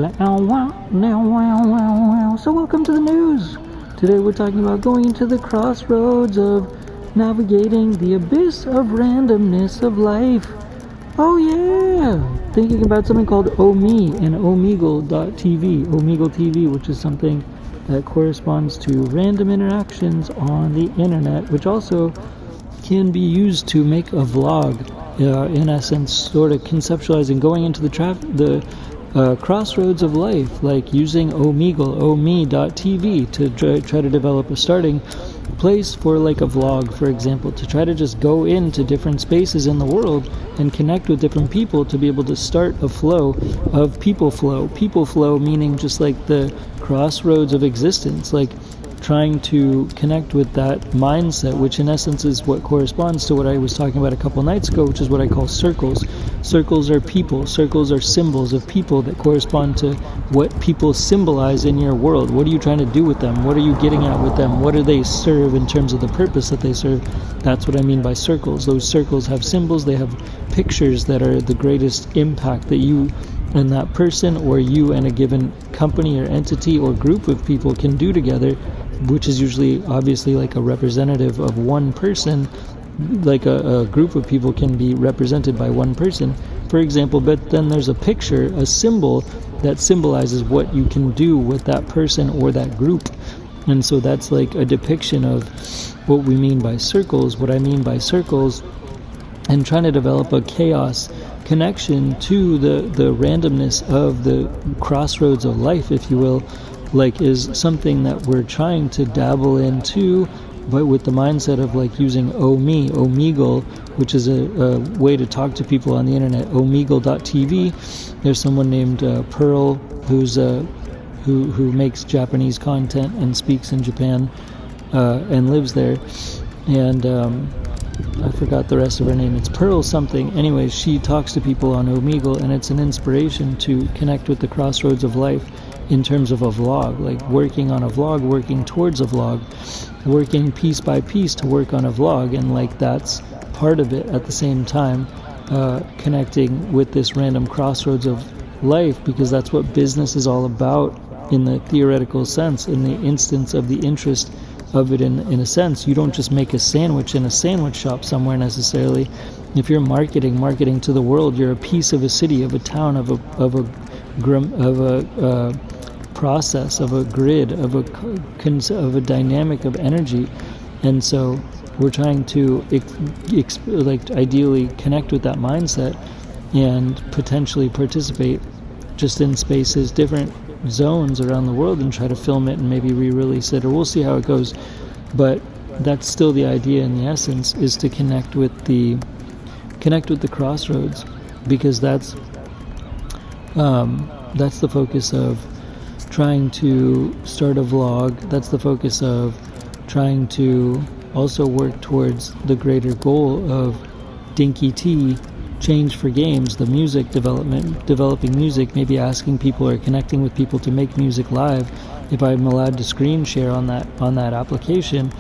So welcome to the news. Today we're talking about going into the crossroads of navigating the abyss of randomness of life. Oh yeah! Thinking about something called Ome and Omegle.tv. Omegle TV, which is something that corresponds to random interactions on the internet, which also can be used to make a vlog. In essence, sort of conceptualizing going into the crossroads of life, like using Omegle, Ome.tv to try to develop a starting place for like a vlog, for example, to try to just go into different spaces in the world and connect with different people to be able to start a flow of people flow meaning just like the crossroads of existence, like trying to connect with that mindset, which in essence is what corresponds to what I was talking about a couple nights ago, which is what I call circles. Circles are people. Circles are symbols of people that correspond to what people symbolize in your world. What are you trying to do with them? What are you getting at with them? What do they serve in terms of the purpose that they serve? That's what I mean by circles. Those circles have symbols. They have pictures that are the greatest impact that you and that person, or you and a given company or entity or group of people can do together, which is usually obviously like a representative of one person. Like a group of people can be represented by one person, for example, but then there's a picture, a symbol that symbolizes what you can do with that person or that group. And so that's like a depiction of what we mean by circles. What I mean by circles, and trying to develop a chaos connection to the randomness of the crossroads of life, if you will, like is something that we're trying to dabble into, but with the mindset of like using Omegle, which is a way to talk to people on the internet. Omegle.tv. There's someone named Pearl who makes Japanese content and speaks in Japan and lives there, and I forgot the rest of her name. It's Pearl something. Anyways, she talks to people on Omegle, and it's an inspiration to connect with the crossroads of life in terms of a vlog, like working on a vlog, working towards a vlog, working piece by piece to work on a vlog, and like that's part of it at the same time, connecting with this random crossroads of life, because that's what business is all about in the theoretical sense, in the instance of the interest of it. In a sense, you don't just make a sandwich in a sandwich shop somewhere necessarily. If you're marketing to the world, you're a piece of a city, of a town, of a process, of a grid, of a dynamic of energy. And so we're trying to like ideally connect with that mindset and potentially participate just in spaces, different zones around the world, and try to film it and maybe re-release it, or we'll see how it goes. But that's still the idea in the essence, is to connect with the crossroads, because that's the focus of trying to start a vlog. That's the focus of trying to also work towards the greater goal of Dinky T, Change for Games, the music developing music, maybe asking people or connecting with people to make music live, if I'm allowed to screen share on that application,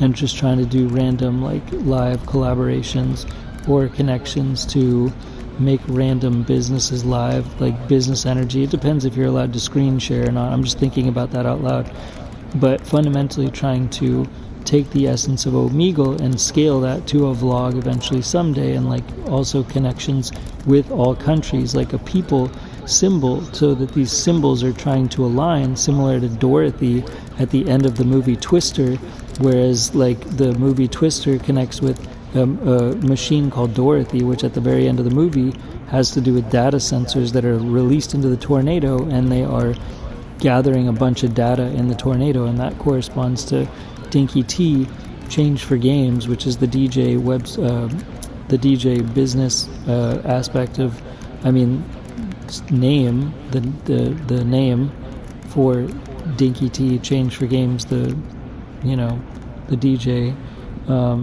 and just trying to do random like live collaborations or connections to make random businesses live, like business energy. It depends if you're allowed to screen share or not. I'm just thinking about that out loud. But fundamentally trying to take the essence of Omegle and scale that to a vlog eventually someday, and like also connections with all countries, like a people symbol, so that these symbols are trying to align, similar to Dorothy at the end of the movie Twister, whereas like the movie Twister connects with a machine called Dorothy, which at the very end of the movie has to do with data sensors that are released into the tornado, and they are gathering a bunch of data in the tornado, and that corresponds to Dinky T, Change for Games, which is the DJ business aspect of, name, the name for Dinky T, Change for Games, the DJ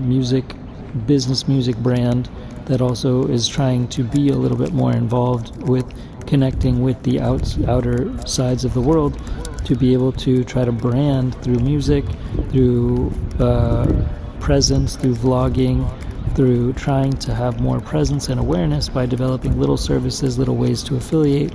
music brand that also is trying to be a little bit more involved with connecting with the outer sides of the world, to be able to try to brand through music, through presence, through vlogging, through trying to have more presence and awareness by developing little services, little ways to affiliate,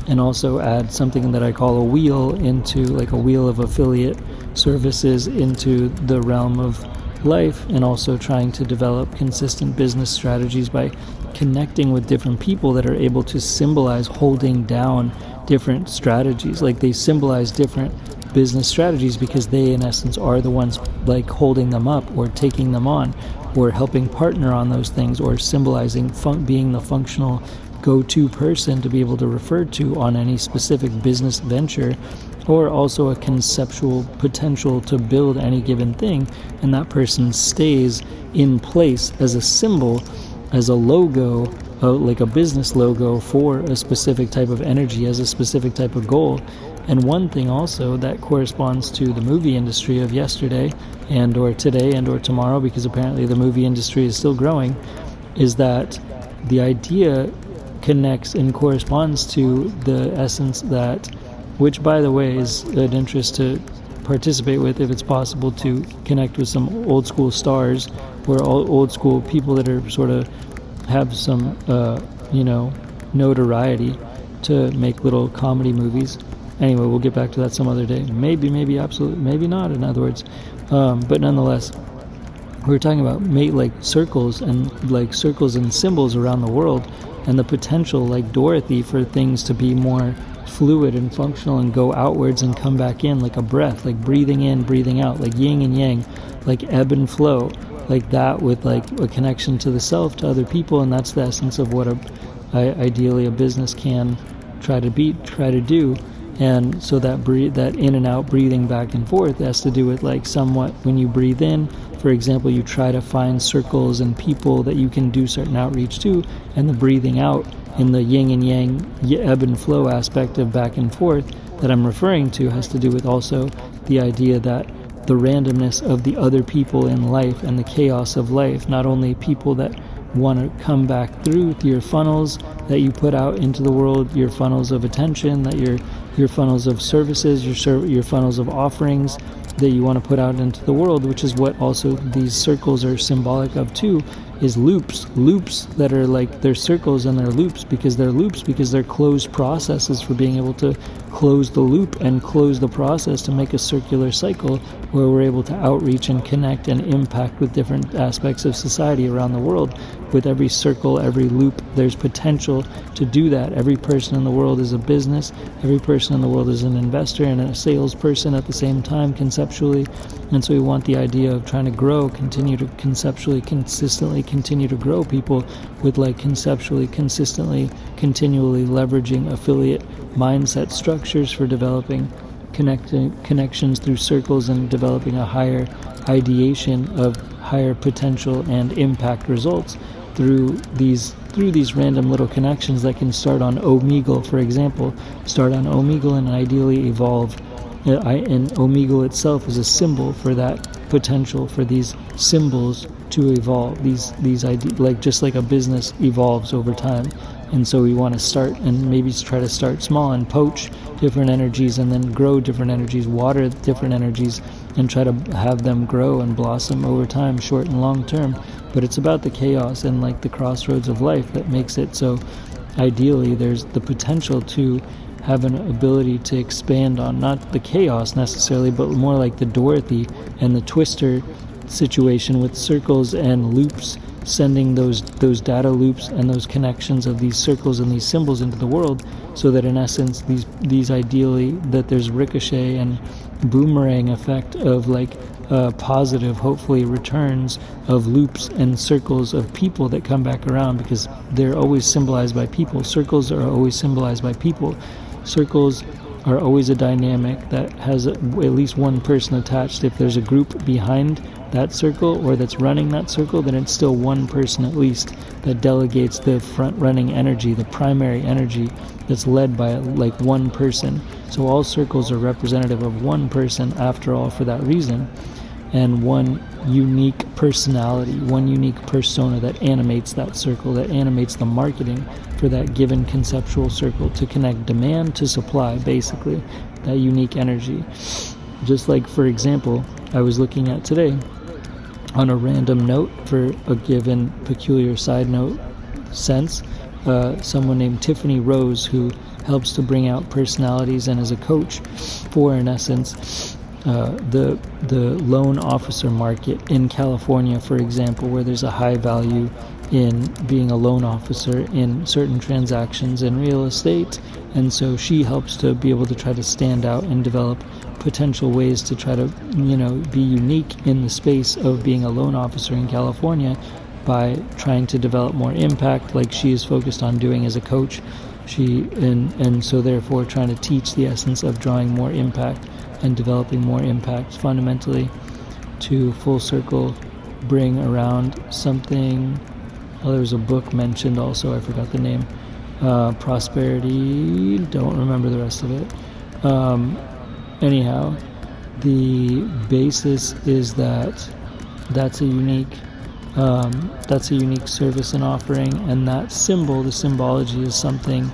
and also add something that I call a wheel into, like a wheel of affiliate services into the realm of life, and also trying to develop consistent business strategies by connecting with different people that are able to symbolize holding down different strategies. Like they symbolize different business strategies because they in essence are the ones like holding them up or taking them on or helping partner on those things, or symbolizing being the functional go-to person to be able to refer to on any specific business venture, or also a conceptual potential to build any given thing, and that person stays in place as a symbol, as a logo, like a business logo for a specific type of energy, as a specific type of goal. And one thing also that corresponds to the movie industry of yesterday and or today and or tomorrow, because apparently the movie industry is still growing, is that the idea connects and corresponds to the essence that, which by the way is an interest to participate with if it's possible, to connect with some old school stars or old school people that are sort of have some notoriety to make little comedy movies. Anyway, we'll get back to that some other day. Maybe, absolutely, maybe not, in other words. But nonetheless, we were talking about circles and symbols around the world, and the potential, like Dorothy, for things to be more fluid and functional and go outwards and come back in, like a breath, like breathing in, breathing out, like yin and yang, like ebb and flow, like that, with like a connection to the self, to other people. And that's the essence of what ideally a business can try to do. And so that that in and out breathing back and forth has to do with, like, somewhat when you breathe in, for example, you try to find circles and people that you can do certain outreach to, and the breathing out in the yin and yang, ebb and flow aspect of back and forth that I'm referring to has to do with also the idea that the randomness of the other people in life and the chaos of life, not only people that want to come back through your funnels that you put out into the world, your funnels of attention, that your funnels of services, your funnels of offerings that you want to put out into the world, which is what also these circles are symbolic of too, is loops that are like, they're circles and they're loops because they're closed processes for being able to close the loop and close the process to make a circular cycle where we're able to outreach and connect and impact with different aspects of society around the world. With every circle, every loop, there's potential to do that. Every person in the world is a business. Every person in the world is an investor and a salesperson at the same time, conceptually. And so we want the idea of trying to grow, continue to conceptually, consistently continue to grow people with, like, conceptually, consistently, continually leveraging affiliate mindset structures for developing connections through circles and developing a higher ideation of higher potential and impact results through these random little connections that can start on Omegle, for example, and ideally evolve. And Omegle itself is a symbol for that potential, for these symbols to evolve. These ideas, like just like a business evolves over time. And so we want to start and maybe try to start small and poach different energies and then grow different energies, water different energies, and try to have them grow and blossom over time, short and long term. But it's about the chaos and, like, the crossroads of life that makes it so ideally there's the potential to have an ability to expand on not the chaos necessarily, but more like the Dorothy and the Twister situation with circles and loops, sending those data loops and those connections of these circles and these symbols into the world, so that in essence these ideally, that there's ricochet and boomerang effect of, like, positive, hopefully, returns of loops and circles of people that come back around, because they're always symbolized by people. Circles are always symbolized by people. Circles are always a dynamic that has at least one person attached. If there's a group behind that circle or that's running that circle, then it's still one person at least that delegates the front-running energy, the primary energy that's led by, like, one person. So all circles are representative of one person after all, for that reason, and one unique personality, one unique persona that animates that circle, that animates the marketing for that given conceptual circle to connect demand to supply, basically, that unique energy. Just like, for example, I was looking at today on a random note for a given peculiar side note sense, someone named Tiffany Rose, who helps to bring out personalities, and is a coach for, in essence, the loan officer market in California, for example, where there's a high value in being a loan officer in certain transactions in real estate. And so she helps to be able to try to stand out and develop potential ways to try to, be unique in the space of being a loan officer in California by trying to develop more impact, like she is focused on doing as a coach. And so therefore trying to teach the essence of drawing more impact and developing more impact fundamentally to full circle bring around something. There was a book mentioned also, I forgot the name. Prosperity, don't remember the rest of it. Anyhow, the basis is that's a unique service and offering, and that symbol, the symbology, is something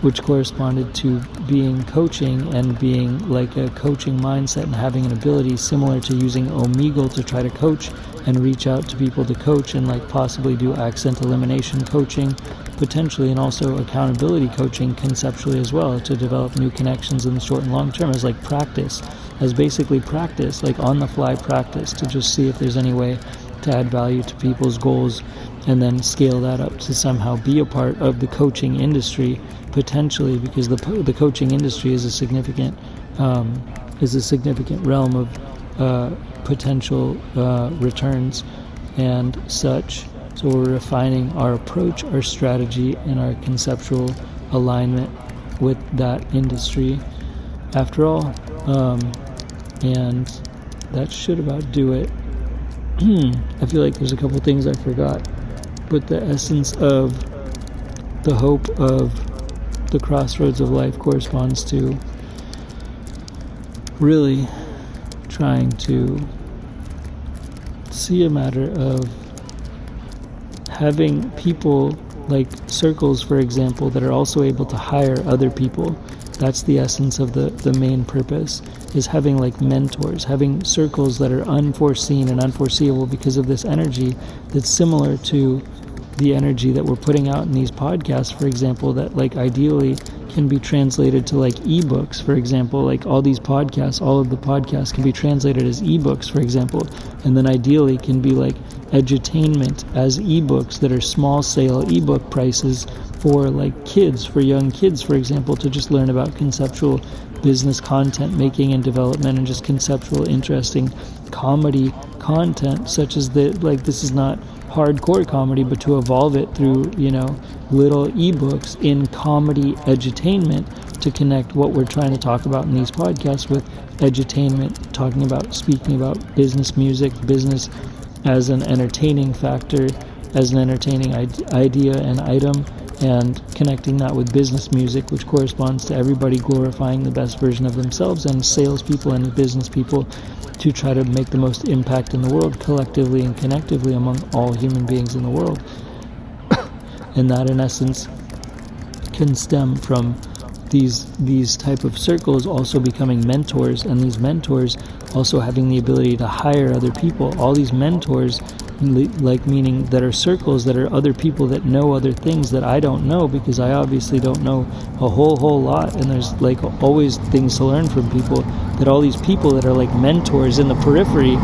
which corresponded to being coaching and being like a coaching mindset and having an ability similar to using Omegle to try to coach and reach out to people to coach, and like possibly do accent elimination coaching potentially, and also accountability coaching conceptually as well, to develop new connections in the short and long term as like practice, as basically practice, like on the fly practice, to just see if there's any way to add value to people's goals, and then scale that up to somehow be a part of the coaching industry potentially, because the coaching industry is a significant realm of potential returns and such. So we're refining our approach, our strategy, and our conceptual alignment with that industry after all. And that should about do it. I feel like there's a couple things I forgot, but the essence of the hope of the crossroads of life corresponds to really trying to see a matter of having people like circles, for example, that are also able to hire other people. That's the essence of the main purpose, is having like mentors, having circles that are unforeseen and unforeseeable because of this energy that's similar to the energy that we're putting out in these podcasts, for example, that like ideally can be translated to like ebooks, for example, like all these podcasts, all of the podcasts can be translated as ebooks, for example, and then ideally can be like edutainment as ebooks that are small sale ebook prices for like kids, for young kids, for example, to just learn about conceptual business content making and development, and just conceptual interesting comedy content, such as this is not hardcore comedy, but to evolve it through little ebooks in comedy edutainment, to connect what we're trying to talk about in these podcasts with edutainment, speaking about business music, business as an entertaining factor, as an entertaining idea and item, and connecting that with business music, which corresponds to everybody glorifying the best version of themselves, and salespeople and business people to try to make the most impact in the world collectively and connectively among all human beings in the world. And that, in essence, can stem from these type of circles also becoming mentors, and these mentors also having the ability to hire other people. All these mentors, like meaning that are circles that are other people that know other things that I don't know, because I obviously don't know a whole lot, and there's like always things to learn from people. That all these people that are like mentors in the periphery,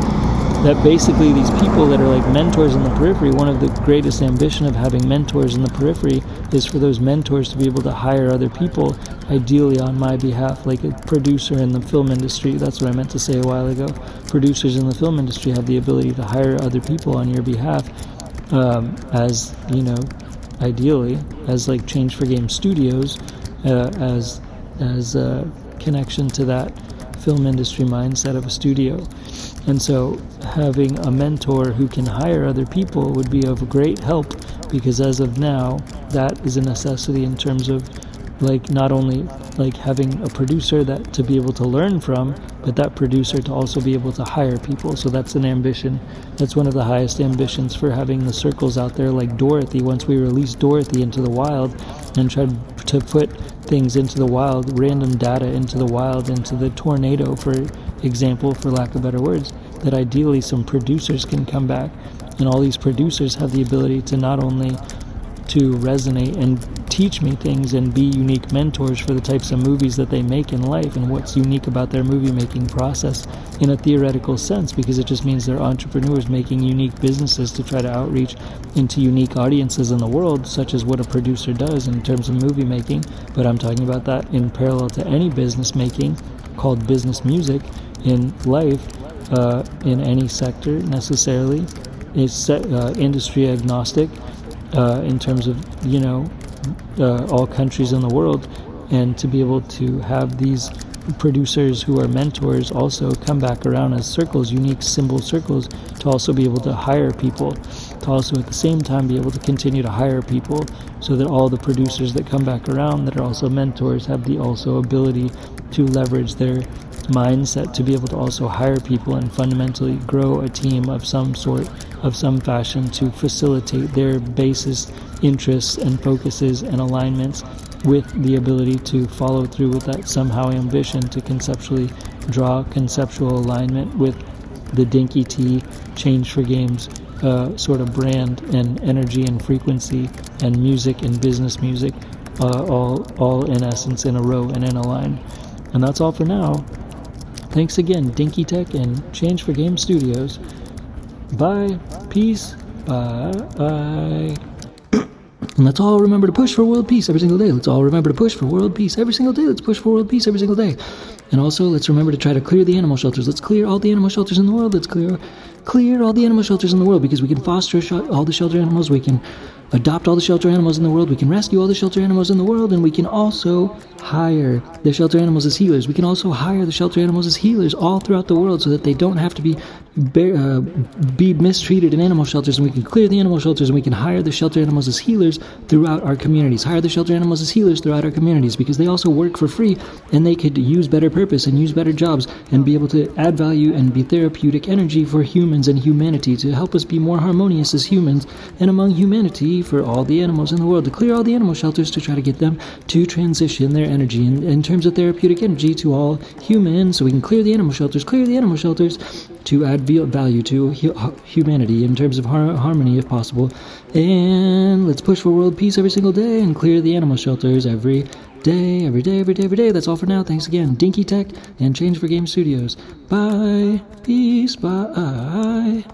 that basically these people that are like mentors in the periphery, one of the greatest ambition of having mentors in the periphery is for those mentors to be able to hire other people, ideally on my behalf, like a producer in the film industry. That's what I meant to say a while ago. Producers in the film industry have the ability to hire other people on your behalf, as ideally as like Change for Game Studios, as a connection to that film industry mindset of a studio. And so having a mentor who can hire other people would be of great help, because as of now, that is a necessity in terms of like not only like having a producer that to be able to learn from, but that producer to also be able to hire people. So that's an ambition. That's one of the highest ambitions for having the circles out there, like Dorothy. Once we release Dorothy into the wild and try to put things into the wild, random data into the wild, into the tornado, for example, for lack of better words, that ideally some producers can come back, and all these producers have the ability to not only to resonate and teach me things and be unique mentors for the types of movies that they make in life and what's unique about their movie making process in a theoretical sense, because it just means they're entrepreneurs making unique businesses to try to outreach into unique audiences in the world, such as what a producer does in terms of movie making. But I'm talking about that in parallel to any business making called business music in life, in any sector necessarily. It's industry agnostic in terms of, all countries in the world, and to be able to have these producers who are mentors also come back around as circles, unique symbol circles, to also be able to hire people, to also at the same time be able to continue to hire people, so that all the producers that come back around that are also mentors have the also ability to leverage their mindset to be able to also hire people and fundamentally grow a team of some sort, of some fashion, to facilitate their basest interests and focuses and alignments, with the ability to follow through with that somehow ambition to conceptually draw conceptual alignment with the Dinky T Change for Games sort of brand and energy and frequency and music and business music, all in essence in a row and in a line. And that's all for now. Thanks again, Dinky Tech and Change for Game Studios. Bye. Peace. Bye. And let's all remember to push for world peace every single day. Let's all remember to push for world peace every single day. Let's push for world peace every single day. And also, let's remember to try to clear the animal shelters. Let's clear all the animal shelters in the world. Let's clear all the animal shelters in the world, because we can foster all the shelter animals. We can adopt all the shelter animals in the world. We can rescue all the shelter animals in the world. And we can also hire the shelter animals as healers. We can also hire the shelter animals as healers all throughout the world, so that they don't have to be mistreated in animal shelters. And we can clear the animal shelters, and we can hire the shelter animals as healers throughout our communities. Hire the shelter animals as healers throughout our communities, because they also work for free, and they could use better purpose and use better jobs and be able to add value and be therapeutic energy for humans and humanity, to help us be more harmonious as humans and among humanity for all the animals in the world, to clear all the animal shelters, to try to get them to transition their energy in terms of therapeutic energy to all humans, so we can clear the animal shelters to add value to humanity in terms of harmony if possible. And let's push for world peace every single day and clear the animal shelters every day. That's all for now. Thanks again, Dinky Tech and Change for Game Studios. Bye. Peace. Bye.